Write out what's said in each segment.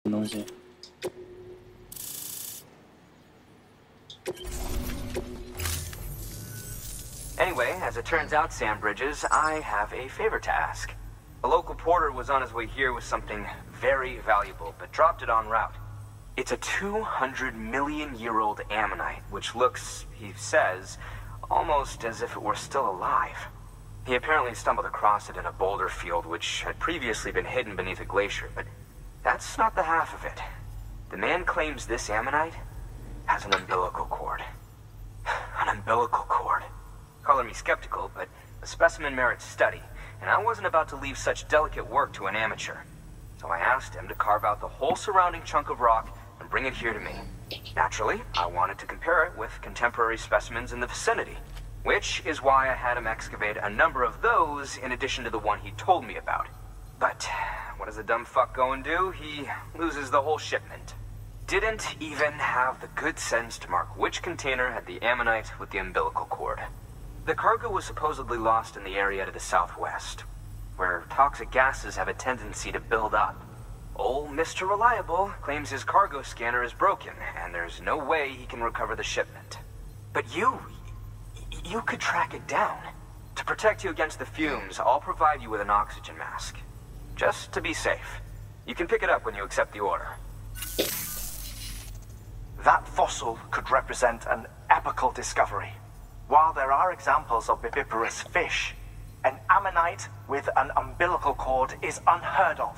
东西。 Anyway, as it turns out, Sam Bridges, I have a favor to ask. A local porter was on his way here with something very valuable, but dropped it en route. It's a 200-million-year-old ammonite, which looks, he says, almost as if it were still alive. He apparently stumbled across it in a boulder field which had previously been hidden beneath a glacier, but that's not the half of it. The man claims this ammonite has an umbilical cord. An umbilical cord. Color me skeptical, but the specimen merits study, and I wasn't about to leave such delicate work to an amateur. So I asked him to carve out the whole surrounding chunk of rock and bring it here to me. Naturally, I wanted to compare it with contemporary specimens in the vicinity, which is why I had him excavate a number of those in addition to the one he told me about. But what does a dumb fuck go and do? He loses the whole shipment. Didn't even have the good sense to mark which container had the ammonite with the umbilical cord. The cargo was supposedly lost in the area to the southwest, where toxic gases have a tendency to build up. Old Mr. Reliable claims his cargo scanner is broken, and there's no way he can recover the shipment. But you could track it down. To protect you against the fumes, I'll provide you with an oxygen mask. Just to be safe. You can pick it up when you accept the order. That fossil could represent an epochal discovery. While there are examples of viviparous fish, an ammonite with an umbilical cord is unheard of.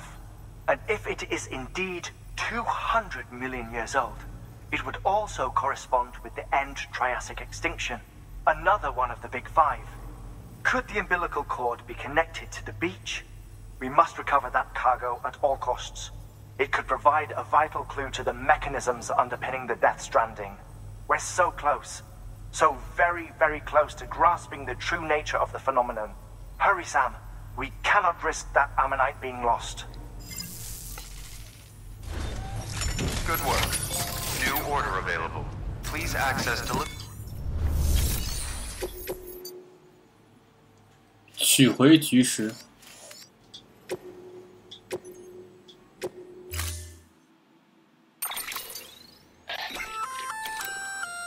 And if it is indeed 200 million years old, it would also correspond with the end Triassic extinction, another one of the big five. Could the umbilical cord be connected to the beach? We must recover that cargo at all costs. It could provide a vital clue to the mechanisms underpinning the Death Stranding. We're so close. So very, very close to grasping the true nature of the phenomenon. Hurry, Sam. We cannot risk that ammonite being lost. Good work. New order available. Please access delivery. 取回菊石。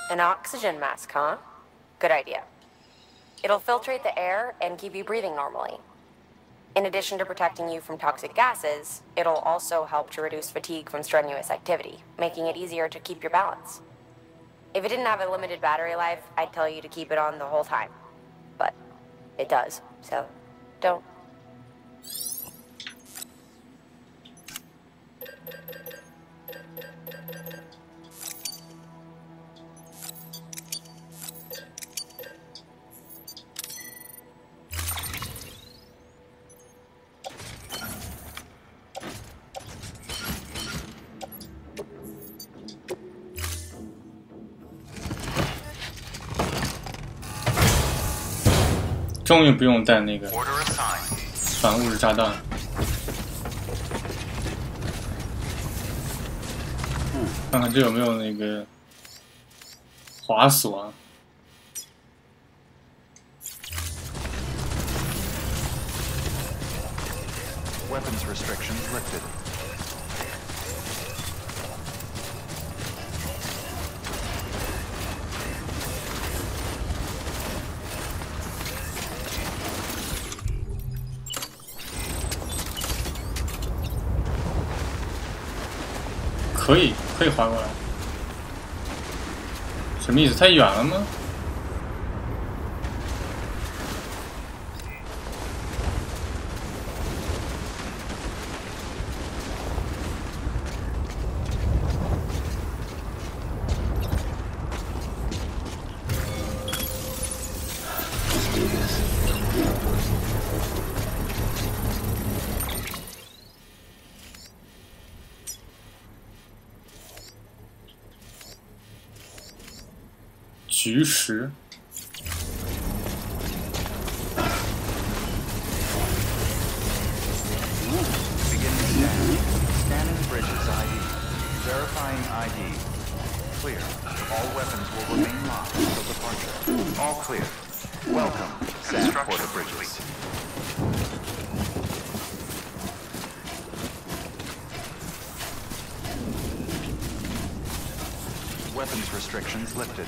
An oxygen mask, huh? Good idea. It'll filtrate the air and keep you breathing normally. In addition to protecting you from toxic gases, it'll also help to reduce fatigue from strenuous activity, making it easier to keep your balance. If it didn't have a limited battery life, I'd tell you to keep it on the whole time. But it does, so don't.终于不用带那个反物质炸弹。看看这有没有那个滑索啊？ Weapons restrictions lifted.可以滑过来，什么意思？太远了吗？菊石。 Scanning Bridges ID. Verifying ID. Clear. All weapons will remain locked until departure. All clear. Welcome, Sam Porter Bridges. Weapons restrictions lifted.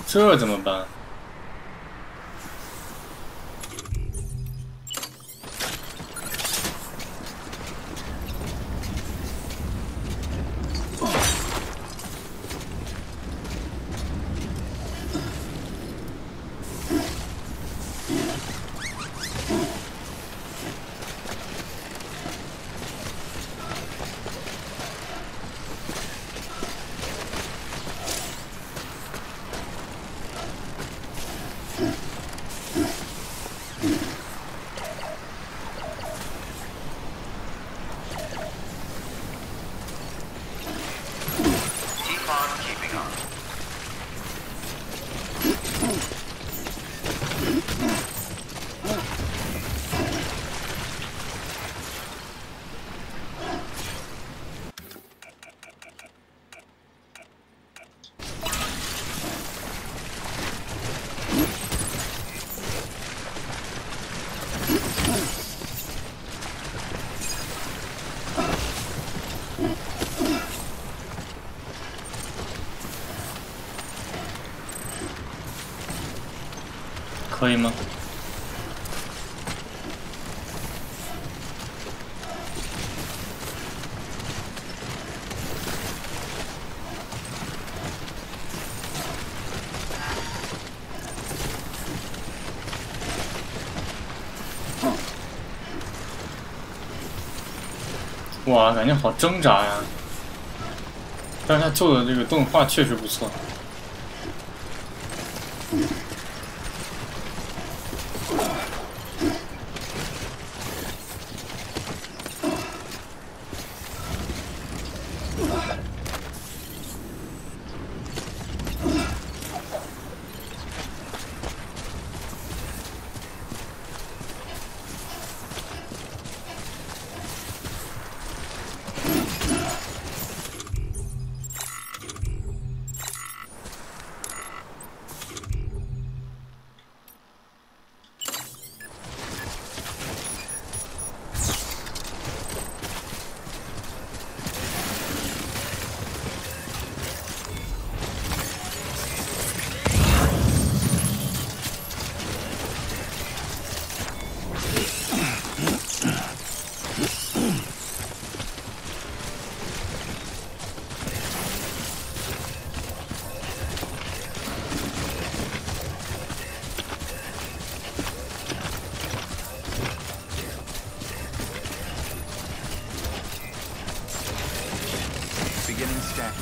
这怎么办？可以吗？哇，感觉好挣扎呀！但是他做的这个动画确实不错。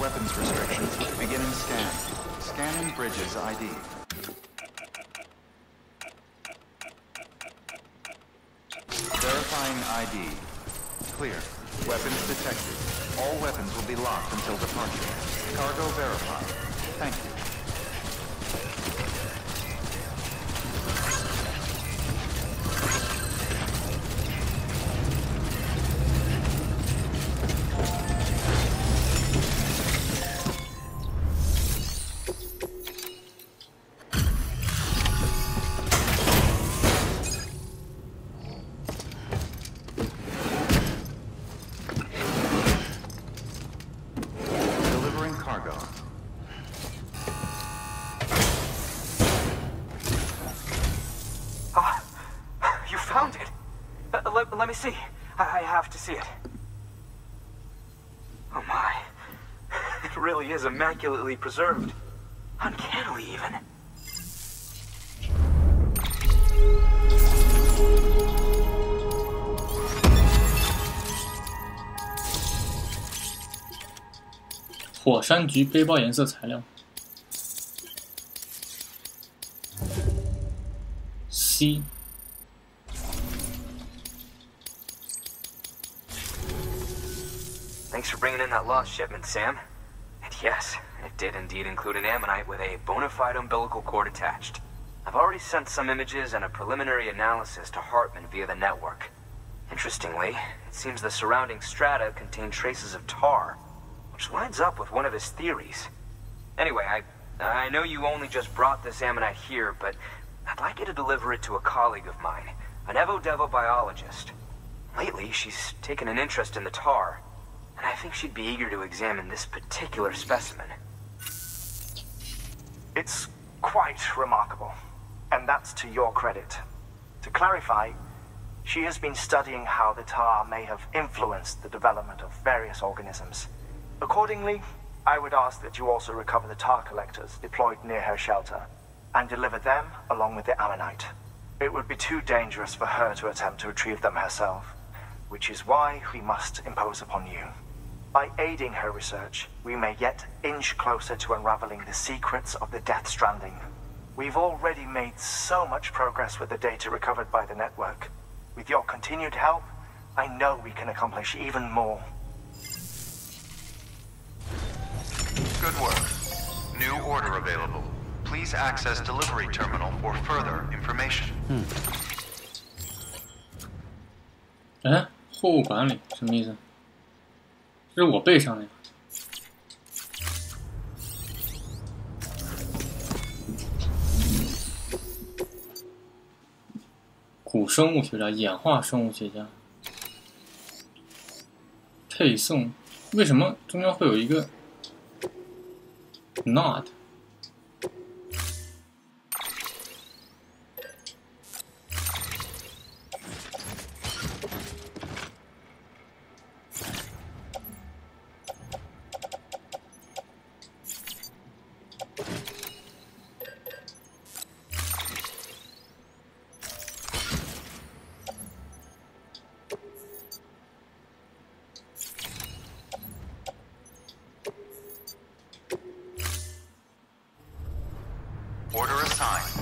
Weapons restrictions. Beginning scan. Scanning bridges ID. Verifying ID. Clear. Weapons detected. All weapons will be locked until departure. Cargo verified. Thank you. Let me see. I have to see it. Oh my. It really is immaculately preserved. Uncannily even. 火山菊背包颜色材料。C。Thanks for bringing in that lost shipment, Sam. And yes, it did indeed include an ammonite with a bona fide umbilical cord attached. I've already sent some images and a preliminary analysis to Hartman via the network. Interestingly, it seems the surrounding strata contain traces of tar, which lines up with one of his theories. Anyway, I know you only just brought this ammonite here, but I'd like you to deliver it to a colleague of mine, an Evo-Devo biologist. Lately, she's taken an interest in the tar, and I think she'd be eager to examine this particular specimen. It's quite remarkable, and that's to your credit. To clarify, she has been studying how the tar may have influenced the development of various organisms. Accordingly, I would ask that you also recover the tar collectors deployed near her shelter, and deliver them along with the ammonite. It would be too dangerous for her to attempt to retrieve them herself, which is why we must impose upon you. By aiding her research, we may yet inch closer to unraveling the secrets of the Death Stranding. We've already made so much progress with the data recovered by the network. With your continued help, I know we can accomplish even more. Good work. New order available. Please access delivery terminal for further information. 哎，货物管理什么意思？这是我背上的。古生物学家、演化生物学家。配送，为什么中间会有一个 not？Order assigned.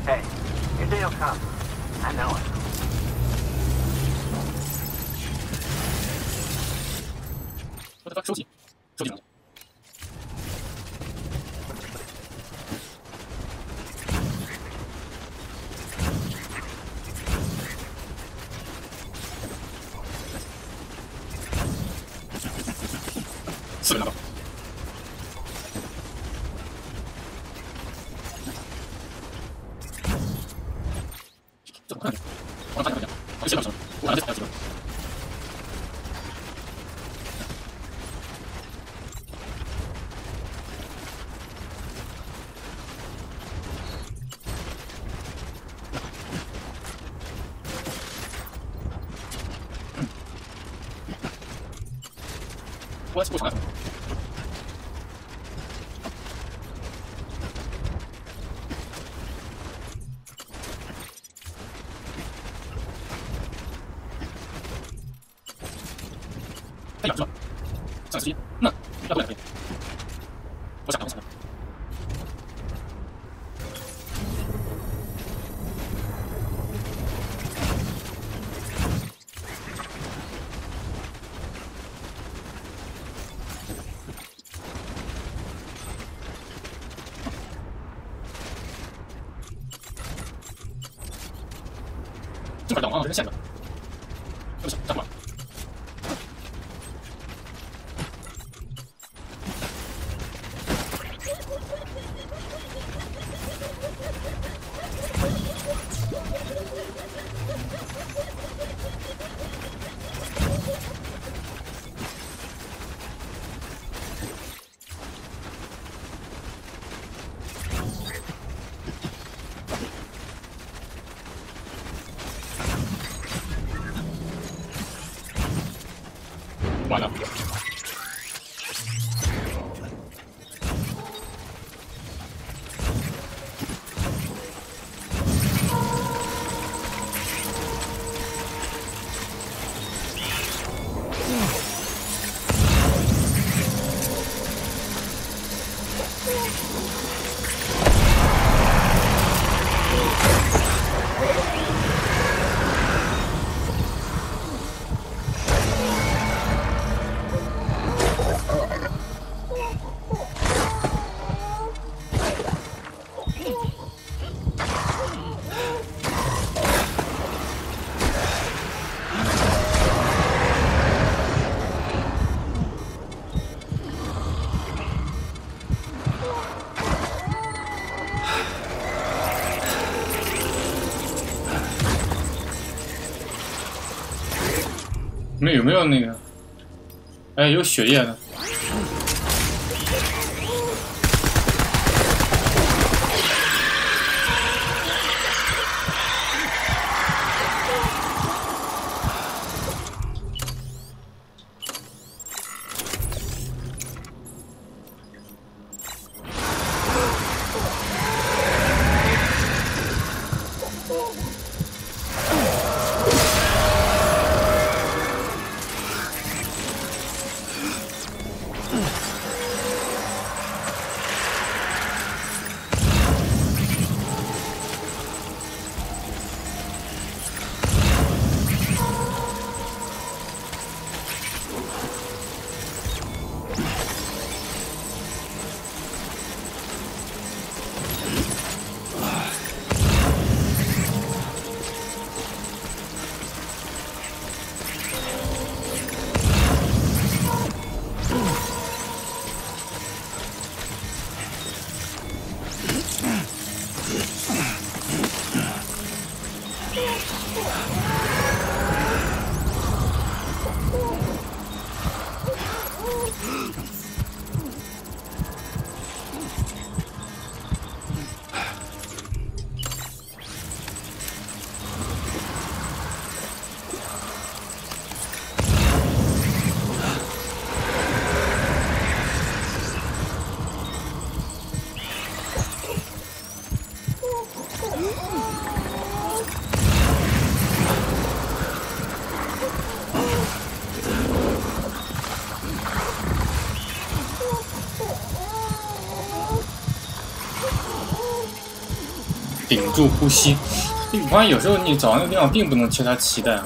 Hey, your day will come. I know it. 收集东西。4个拿到。这我看看，我看看，我写两声，我看这还有几个。我不长。哎呀，是吧？上时间，那要不2遍。我想。这块等啊，这是线的。对不起，站过来。完了。有没有那个？哎，有血液的。顶住呼吸。我发现有时候你找那个地方并不能切它脐带啊。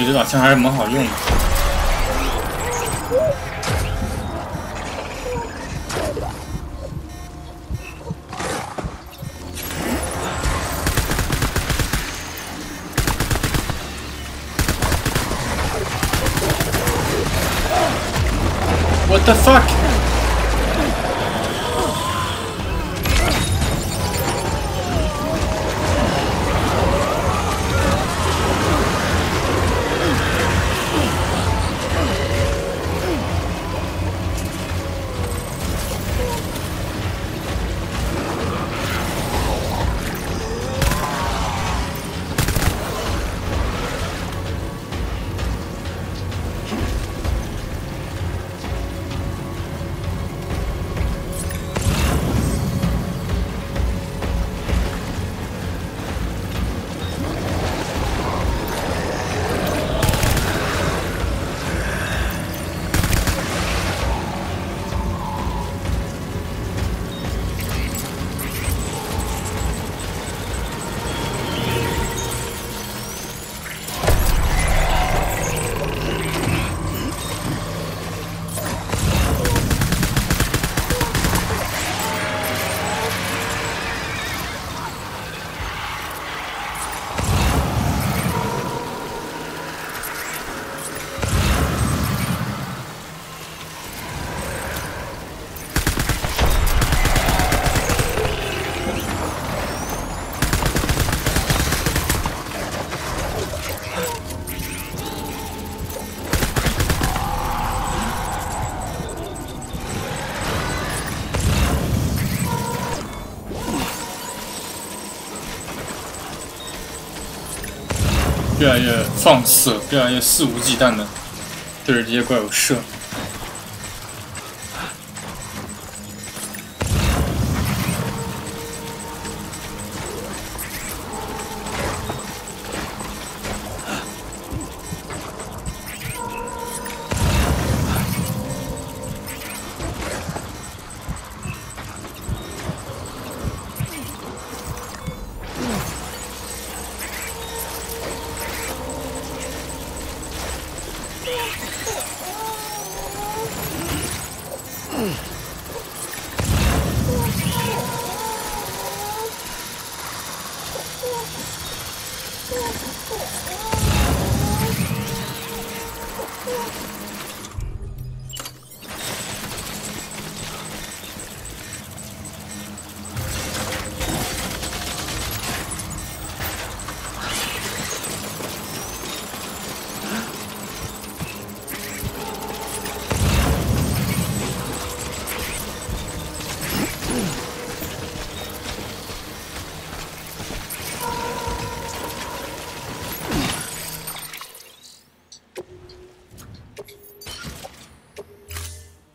这把枪还是蛮好用的。What the fuck？越来越放肆，越来越肆无忌惮的对着这些怪物射。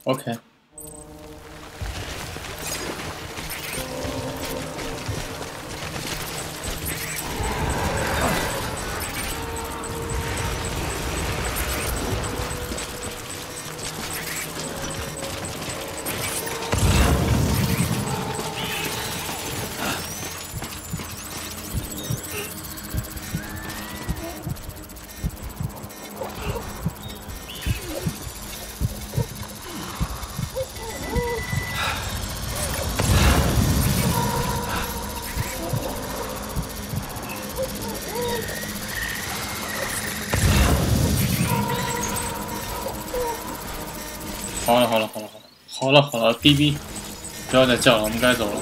OK。好了，哔哔，不要再叫了，我们该走了。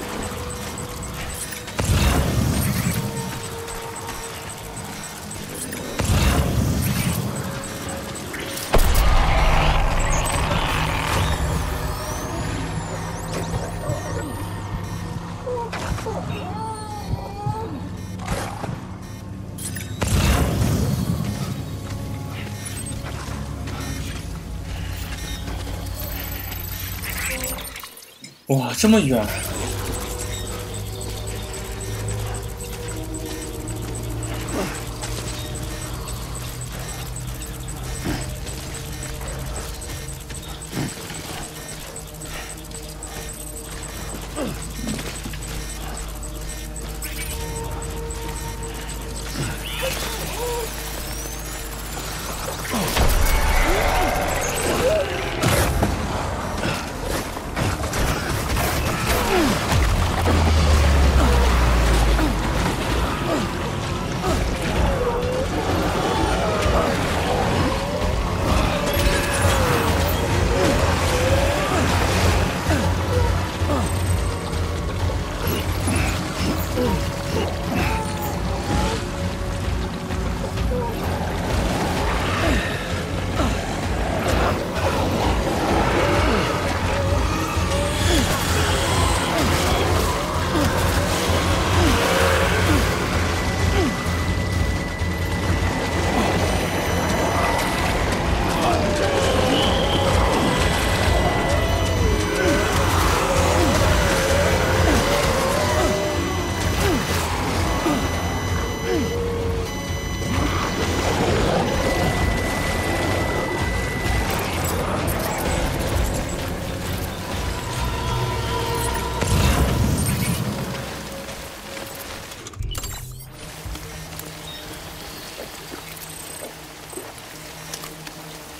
哇，这么远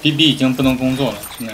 ！BB 已经不能工作了，现在。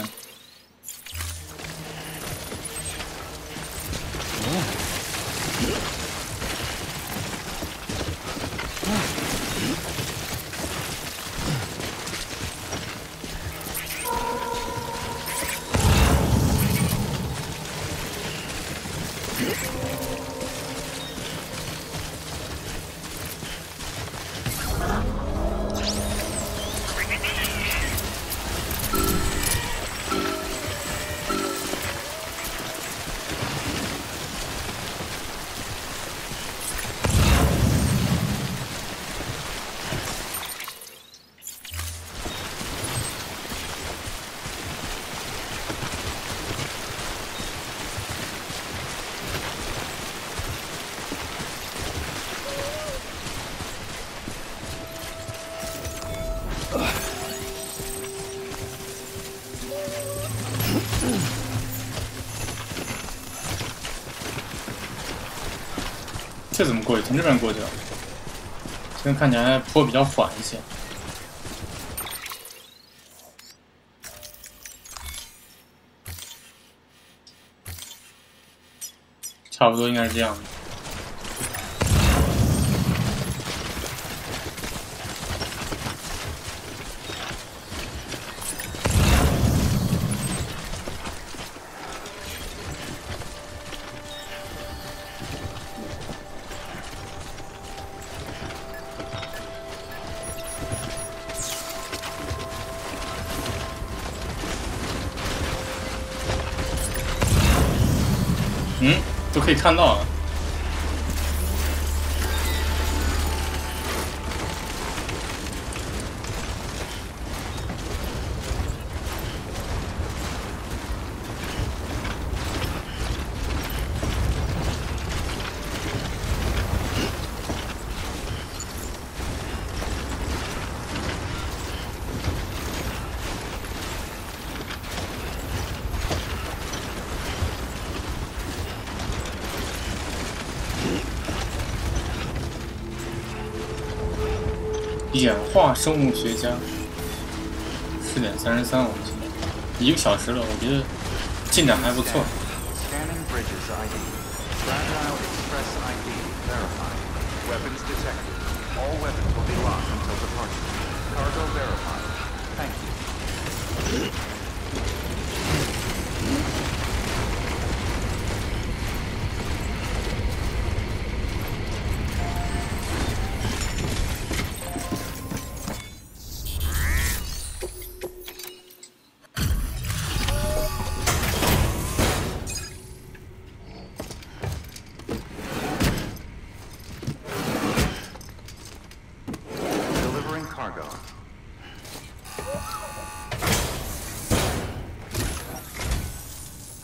这怎么过去？从这边过去了。这边看起来坡比较缓一些。差不多应该是这样的。都可以看到了。演化生物学家4:33，我们现在1个小时了，我觉得进展还不错。Scanning bridges ID. Fragile Express ID verified. Weapons detected. All weapons will be locked until departure. Cargo verified. Thank you.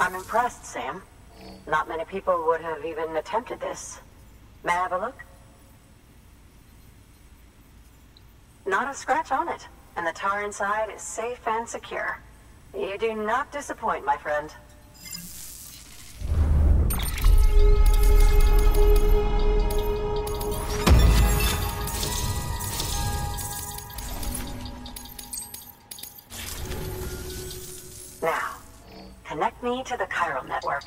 I'm impressed, Sam. Not many people would have even attempted this. May I have a look? Not a scratch on it, and the tar inside is safe and secure. You do not disappoint, my friend. Now, connect me to the chiral network.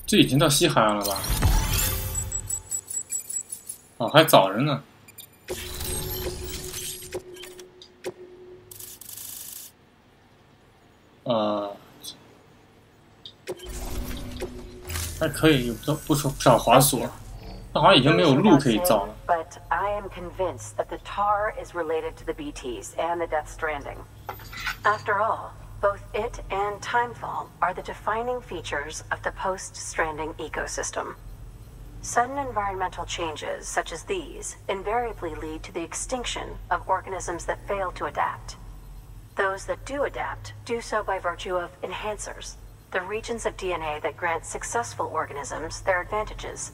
这已经到西海岸了吧？哦，还早着呢。还可以，有不少滑索，那好像已经没有路可以造了。But I am convinced that the tar is related to the BTs and the Death Stranding. After all, both it and timefall are the defining features of the post-Stranding ecosystem. Sudden environmental changes such as these invariably lead to the extinction of organisms that fail to adapt. Those that do adapt do so by virtue of enhancers, the regions of DNA that grant successful organisms their advantages.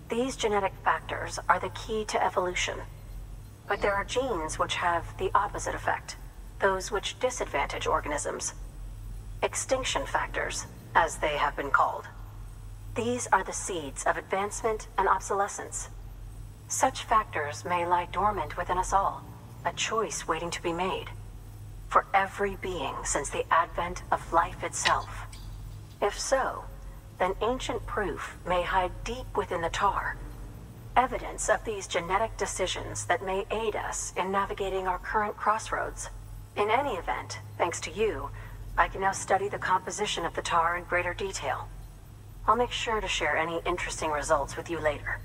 These genetic factors are the key to evolution. But there are genes which have the opposite effect, those which disadvantage organisms. Extinction factors, as they have been called. These are the seeds of advancement and obsolescence. Such factors may lie dormant within us all, a choice waiting to be made. For every being since the advent of life itself. If so, then ancient proof may hide deep within the tar. Evidence of these genetic decisions that may aid us in navigating our current crossroads. In any event, thanks to you, I can now study the composition of the tar in greater detail. I'll make sure to share any interesting results with you later.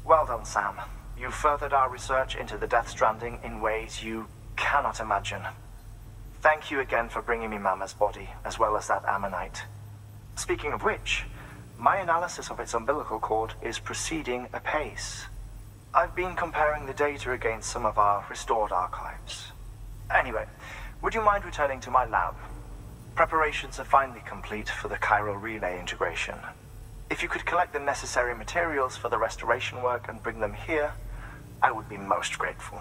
Well done, Sam. You furthered our research into the Death Stranding in ways you cannot imagine. Thank you again for bringing me Mama's body, as well as that ammonite. Speaking of which, my analysis of its umbilical cord is proceeding apace. I've been comparing the data against some of our restored archives. Anyway, would you mind returning to my lab? Preparations are finally complete for the chiral relay integration. If you could collect the necessary materials for the restoration work and bring them here, I would be most grateful.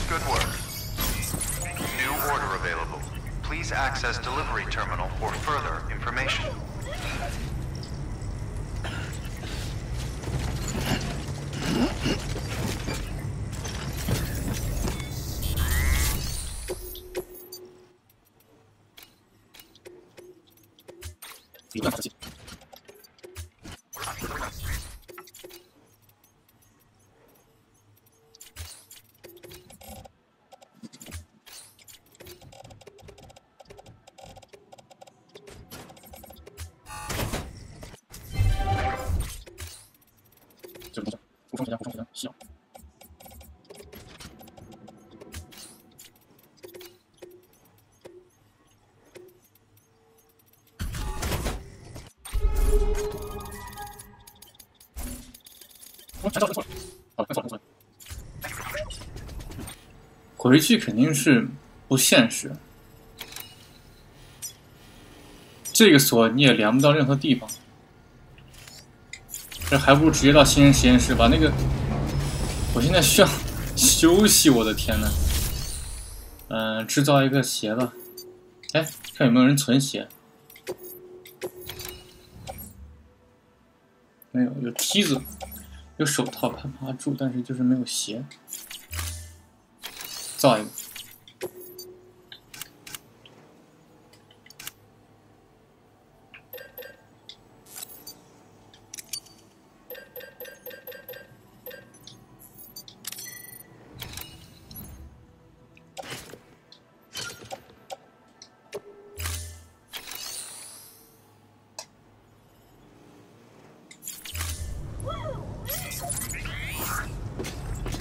Good work. New order available. Please access delivery terminal for further information.回去肯定是不现实，这个锁你也连不到任何地方，这还不如直接到新人实验室把那个。我现在需要休息，我的天呐！制造一个鞋吧。哎，看有没有人存鞋。没有，有梯子，有手套爬住，但是就是没有鞋。造一个。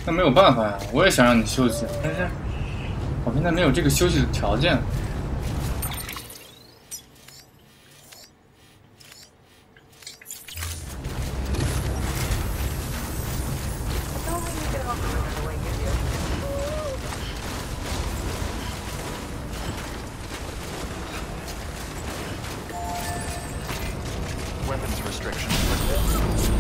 那没有办法呀，我也想让你休息，但是我现在没有这个休息的条件。Weapons restrictions lifted.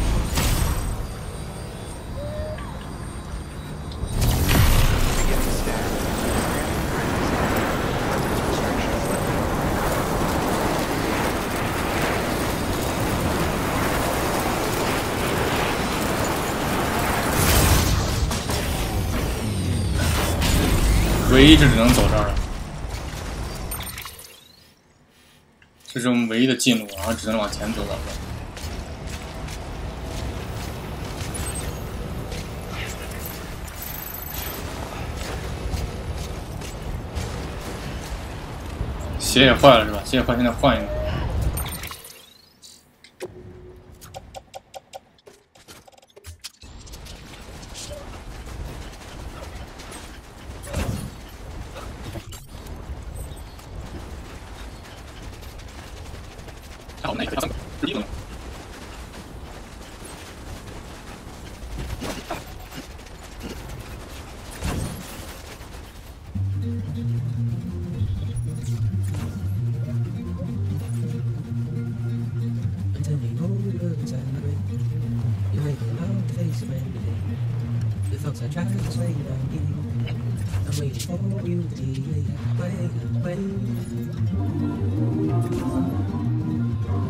唯一就只能走这儿了，这是我们唯一的进路，然后只能往前走了。鞋也坏了是吧？鞋也坏，现在换一个。好，那个3个第一个。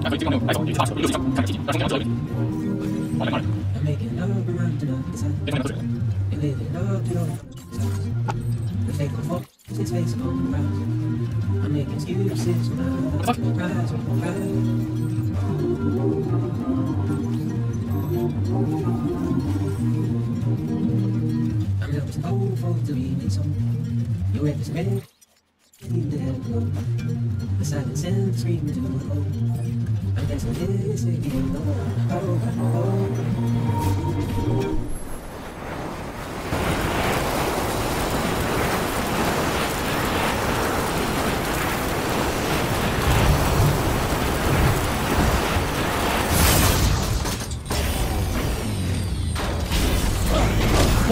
那回地方没有带走，你插手右下角看着机器，让中间要知道一点。好，来慢点。别看那口水了。The silence and scream into the cold. I'm dancing this again.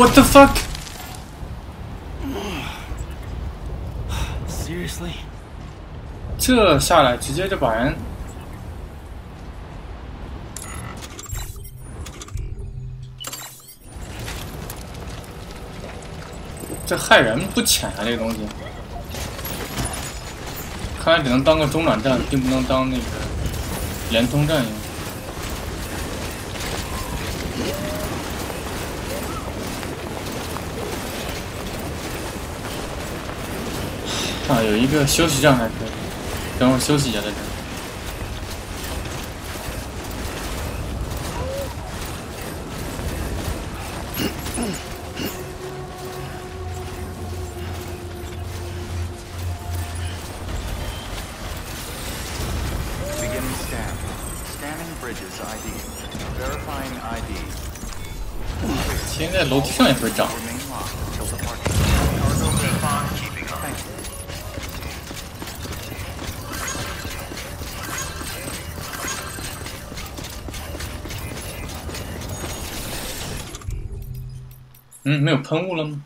What the fuck? Seriously? 这下来直接就把人，这害人不浅啊！这个东西，看来只能当个中转站，并不能当那个联通站用。啊，有一个休息站还可以，等会儿休息一下在这儿。Beginning scan. Scanning bridges ID. Verifying ID. 现在楼梯上也会长。 Remain locked until departure. Cargo verified. Keeping up. Thank you. 没有喷雾了吗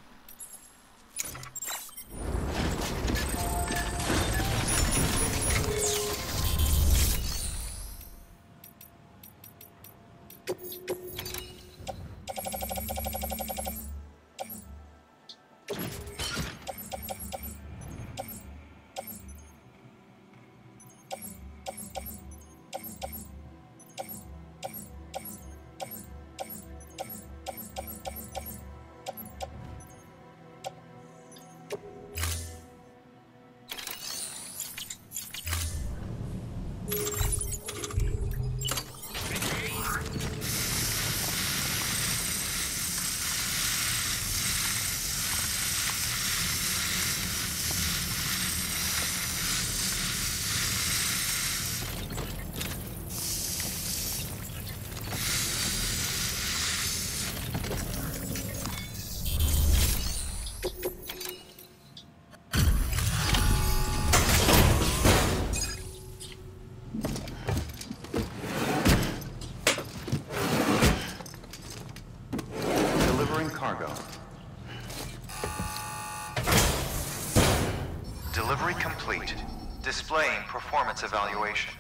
？Delivery complete. Displaying performance evaluation.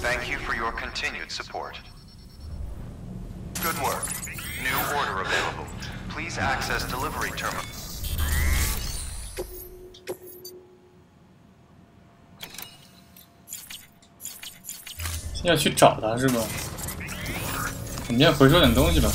Thank you for your continued support. Good work. New order available. Please access delivery terminal. 现在去找他是吧？我们先回收点东西吧。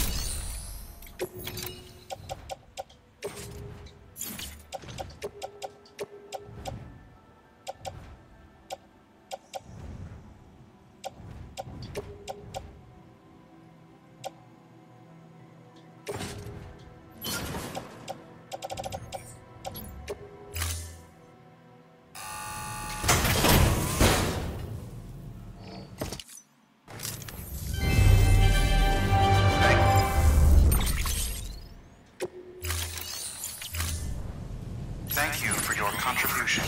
Thank you for your contribution.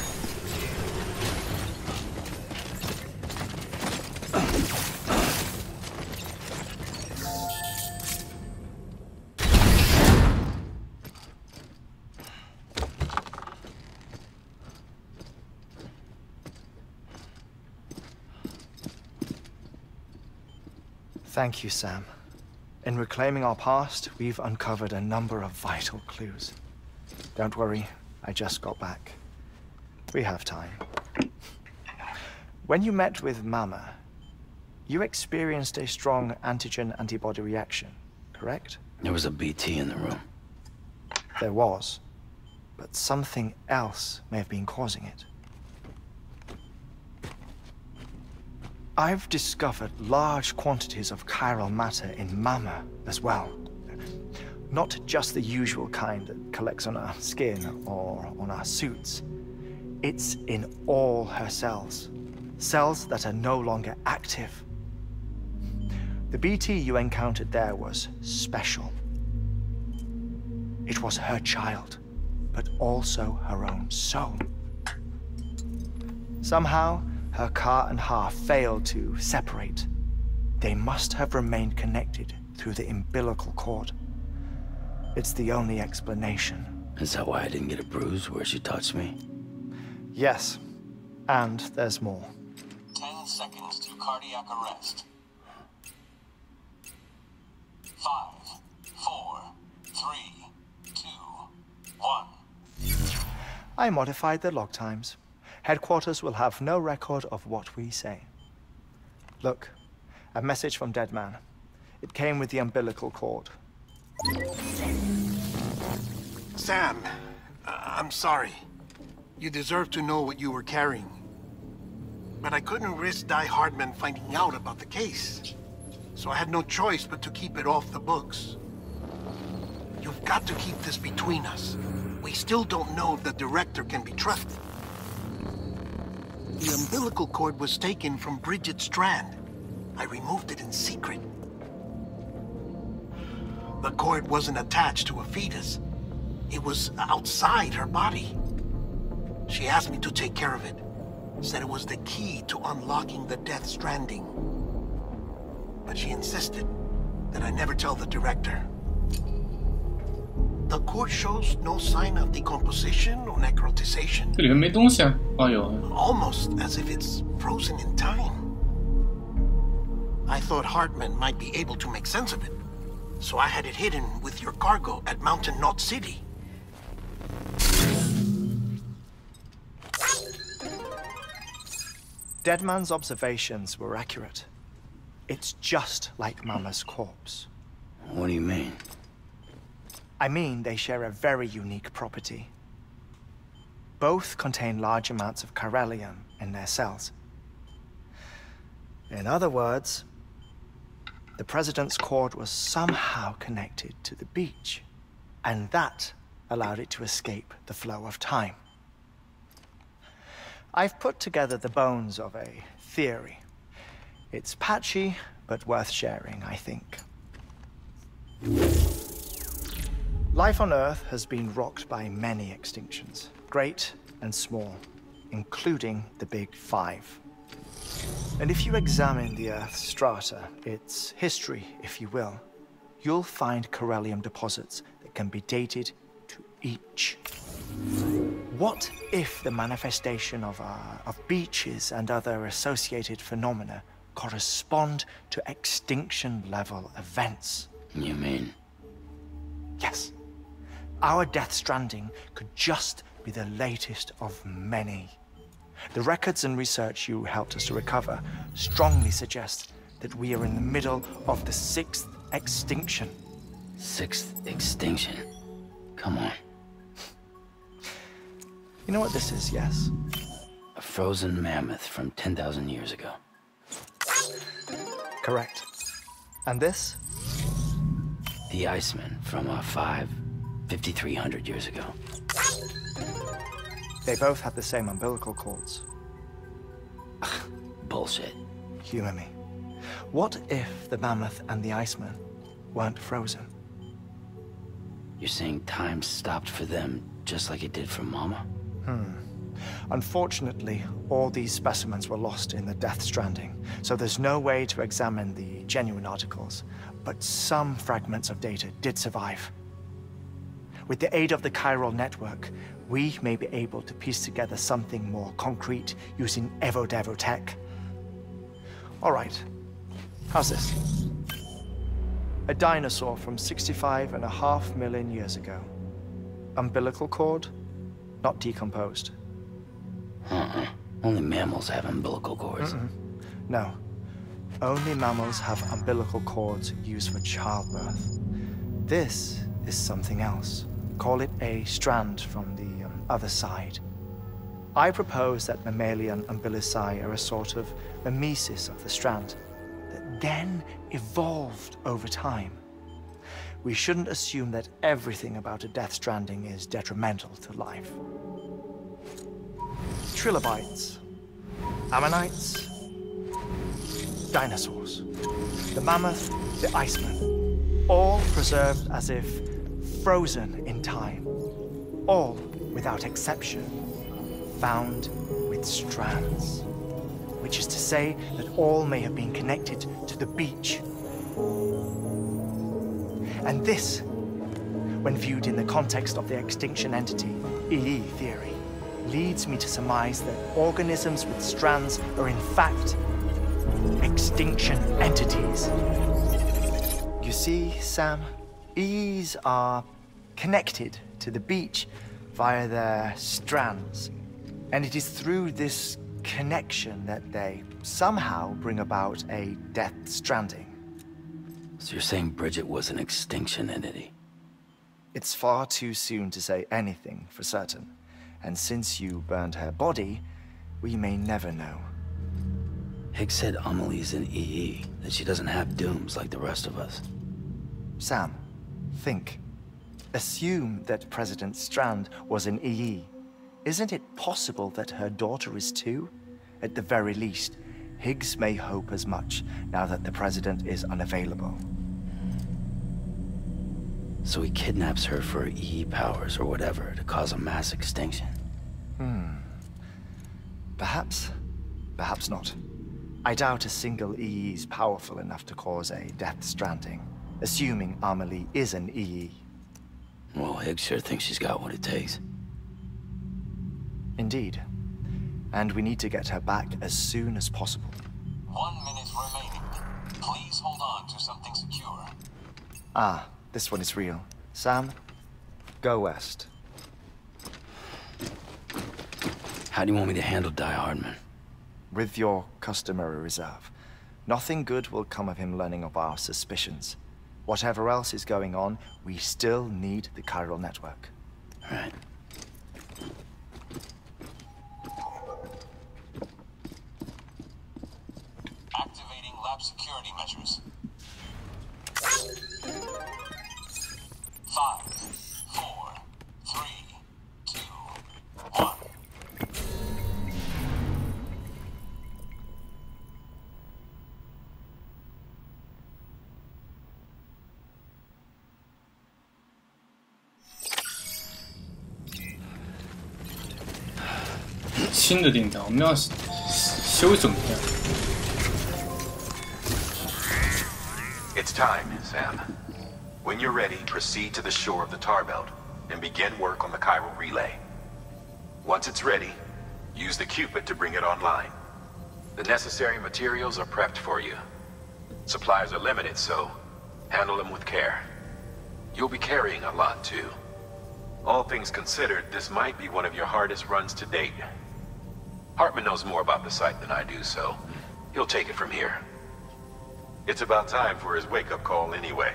Thank you, Sam. In reclaiming our past, we've uncovered a number of vital clues. Don't worry, I just got back. We have time. When you met with Mama, you experienced a strong antigen-antibody reaction, correct? There was a BT in the room. There was, but something else may have been causing it. I've discovered large quantities of chiral matter in Mama as well. Not just the usual kind that collects on our skin or on our suits. It's in all her cells. Cells that are no longer active. The BT you encountered there was special. It was her child, but also her own soul. Somehow, her car and half failed to separate. They must have remained connected through the umbilical cord. It's the only explanation. Is that why I didn't get a bruise where she touched me? Yes, and there's more. 10 seconds to cardiac arrest. 5, 4, 3, 2, 1. I modified the log times. Headquarters will have no record of what we say. Look, a message from Deadman. It came with the umbilical cord. Sam, I'm sorry. You deserve to know what you were carrying. But I couldn't risk Die Hardman finding out about the case. So I had no choice but to keep it off the books. You've got to keep this between us. We still don't know if the director can be trusted. The umbilical cord was taken from Bridget Strand. I removed it in secret. The cord wasn't attached to a fetus. It was outside her body. She asked me to take care of it. Said it was the key to unlocking the Death Stranding. But she insisted that I never tell the director. The cord shows no sign of decomposition or necrotization. 这里面没东西啊！哦有。Almost as if it's frozen in time. I thought Hartman might be able to make sense of it, so I had it hidden with your cargo at Mountain Knot City. Deadman's observations were accurate. It's just like Mama's corpse. What do you mean? I mean, they share a very unique property. Both contain large amounts of chiralium in their cells. In other words, the President's cord was somehow connected to the beach, and that allowed it to escape the flow of time. I've put together the bones of a theory. It's patchy, but worth sharing, I think. Life on Earth has been rocked by many extinctions, great and small, including the Big Five. And if you examine the Earth's strata, its history, if you will, you'll find chiralium deposits that can be dated to each. What if the manifestation of beaches and other associated phenomena correspond to extinction-level events? You mean? Yes. Our Death Stranding could just be the latest of many. The records and research you helped us to recover strongly suggest that we are in the middle of the 6th extinction. 6th extinction? Come on. You know what this is, yes? A frozen mammoth from 10,000 years ago. Correct. And this? The Iceman from 5,300 years ago. They both have the same umbilical cords. Bullshit. Humor me. What if the mammoth and the Iceman weren't frozen? You're saying time stopped for them just like it did for Mama? Unfortunately, all these specimens were lost in the Death Stranding, so there's no way to examine the genuine articles, but some fragments of data did survive. With the aid of the chiral network, we may be able to piece together something more concrete using Evo-Devo tech. All right, how's this? A dinosaur from 65.5 million years ago. Umbilical cord, not decomposed. Only mammals have umbilical cords. No. Only mammals have umbilical cords used for childbirth. This is something else. Call it a strand from the other side. I propose that mammalian umbilici are a sort of mimesis of the strand that then evolved over time. We shouldn't assume that everything about a Death Stranding is detrimental to life. Trilobites, ammonites, dinosaurs. The mammoth, the iceman, all preserved as if frozen in time. All, without exception, found with strands. Which is to say that all may have been connected to the beach. And this, when viewed in the context of the extinction entity, EE theory, leads me to surmise that organisms with strands are in fact extinction entities. You see, Sam, EEs are connected to the beach via their strands. And it is through this connection that they somehow bring about a death stranding. So you're saying Bridget was an extinction entity? It's far too soon to say anything for certain. And since you burned her body, we may never know. Higgs said Amelie's an EE, that she doesn't have dooms like the rest of us. Sam, think. Assume that President Strand was an EE. Isn't it possible that her daughter is too? At the very least, Higgs may hope as much now that the President is unavailable. So he kidnaps her for EE powers or whatever to cause a mass extinction. Perhaps. Perhaps not. I doubt a single EE is powerful enough to cause a death stranding, assuming Amelie is an EE. Well, Higgs sure thinks she's got what it takes. Indeed. And we need to get her back as soon as possible. 1 minute remaining. Please hold on to something secure. Ah, this one is real. Sam, go west. How do you want me to handle Die Hardman? With your customary reserve. Nothing good will come of him learning of our suspicions. Whatever else is going on, we still need the chiral network. All right. Activating lab security measures. 5, 4, 3, 2, 1. "新的订单，我们要休整天。" It's time, Sam. When you're ready, proceed to the shore of the tar belt and begin work on the chiral relay. Once it's ready, use the Cupid to bring it online. The necessary materials are prepped for you. Supplies are limited, so handle them with care. You'll be carrying a lot, too. All things considered, this might be one of your hardest runs to date. Hartman knows more about the site than I do, so he'll take it from here. It's about time for his wake-up call anyway.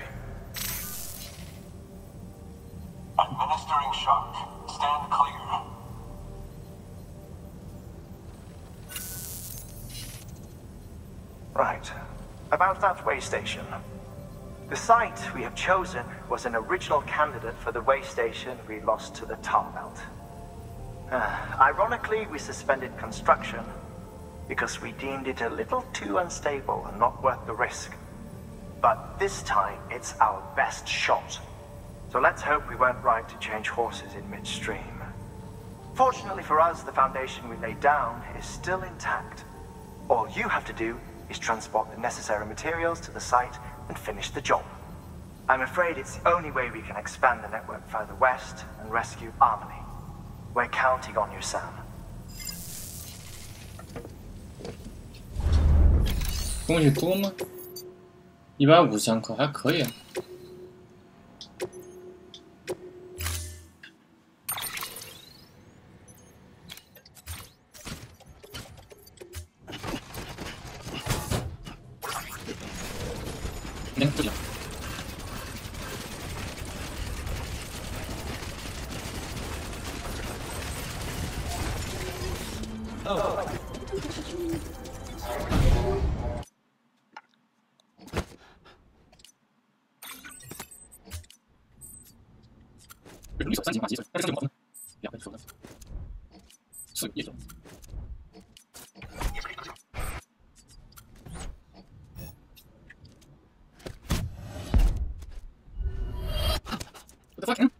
Administering shock. Stand clear. Right. About that way station. The site we have chosen was an original candidate for the way station we lost to the tar belt. Ironically, we suspended construction because we deemed it a little too unstable and not worth the risk. But this time, it's our best shot. So let's hope we weren't right to change horses in midstream. Fortunately for us, the foundation we laid down is still intact. All you have to do is transport the necessary materials to the site and finish the job. I'm afraid it's the only way we can expand the network further west and rescue Amelie. We're counting on you, Sam. 东西多吗？150箱克还可以啊。不行。绿色3级化积分，但是这个毛呢，2分说的4也有。the fuck?